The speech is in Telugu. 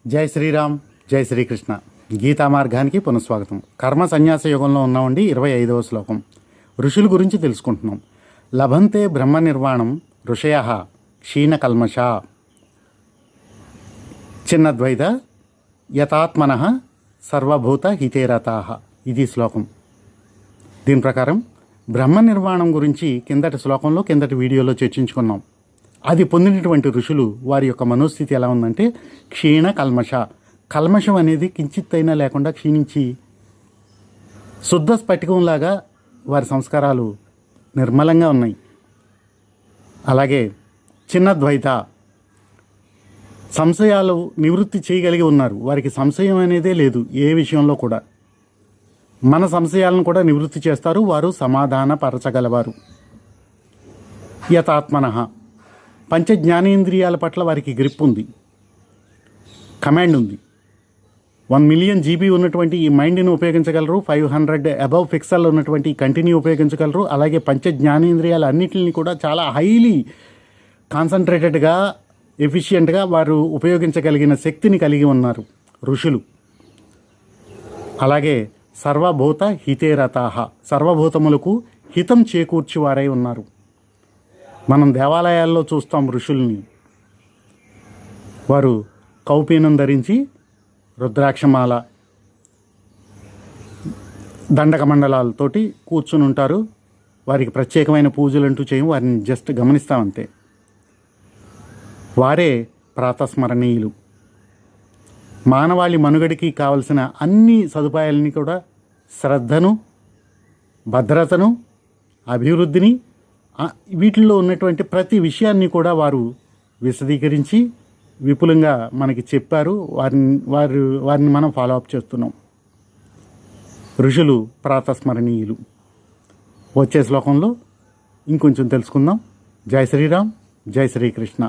జై శ్రీరామ్, జై శ్రీకృష్ణ. గీతా మార్గానికి పునఃస్వాగతం. కర్మ సన్యాస యుగంలో ఉన్నామండి. 25వ శ్లోకం. ఋషుల గురించి తెలుసుకుంటున్నాం. లభంతే బ్రహ్మ నిర్వాణం ఋషయ క్షీణకల్మష చిన్నద్వైత యతాత్మన సర్వభూత హితేరతా. ఇది శ్లోకం. దీని ప్రకారం బ్రహ్మ నిర్వాణం గురించి కిందటి శ్లోకంలో కిందటి వీడియోలో చర్చించుకున్నాం. అది పొందినటువంటి ఋషులు వారి యొక్క మనోస్థితి ఎలా ఉందంటే క్షీణ కల్మష. కల్మషం అనేది కించిత్తైనా లేకుండా క్షీణించి శుద్ధ స్ఫటికంలాగా వారి సంస్కారాలు నిర్మలంగా ఉన్నాయి. అలాగే చిన్న ద్వైత, సంశయాలు నివృత్తి చేయగలిగి ఉన్నారు. వారికి సంశయం అనేదే లేదు ఏ విషయంలో కూడా. మన సంశయాలను కూడా నివృత్తి చేస్తారు. వారు సమాధానపరచగలవారు. యతాత్మన, పంచ జ్ఞానేంద్రియాల పట్ల వారికి గ్రిప్ ఉంది, కమాండ్ ఉంది. 1 మిలియన్ జీబీ ఉన్నటువంటి ఈ మైండ్ని ఉపయోగించగలరు. 500 అబవ్ పిక్సెల్ ఉన్నటువంటి ఈ కంటిని ఉపయోగించగలరు. అలాగే పంచ జ్ఞానేంద్రియాలు అన్నిటిని కూడా చాలా హైలీ కాన్సన్ట్రేటెడ్గా, ఎఫిషియెంట్గా వారు ఉపయోగించగలిగిన శక్తిని కలిగి ఉన్నారు ఋషులు. అలాగే సర్వభూత హితేరతాహ, సర్వభూతములకు హితం చేకూర్చివారై ఉన్నారు. మనం దేవాలయాల్లో చూస్తాం ఋషుల్ని. వారు కౌపీనం ధరించి రుద్రాక్షమాల, దండక మండలాలతోటి కూర్చుని ఉంటారు. వారికి ప్రత్యేకమైన పూజలు అంటూ చేయం, వారిని జస్ట్ గమనిస్తామంతే. వారే ప్రాతస్మరణీయులు. మానవాళి మనుగడికి కావలసిన అన్ని సదుపాయాలని కూడా, శ్రద్ధను, భద్రతను, అభివృద్ధిని, వీటిల్లో ఉన్నటువంటి ప్రతి విషయాన్ని కూడా వారు విశదీకరించి విపులంగా మనకి చెప్పారు. వారిని మనం ఫాలో అప్ చేస్తున్నాం. ఋషులు ప్రాతస్మరణీయులు. వచ్చే శ్లోకంలో ఇంకొంచెం తెలుసుకుందాం. జై శ్రీరామ్, జై శ్రీకృష్ణ.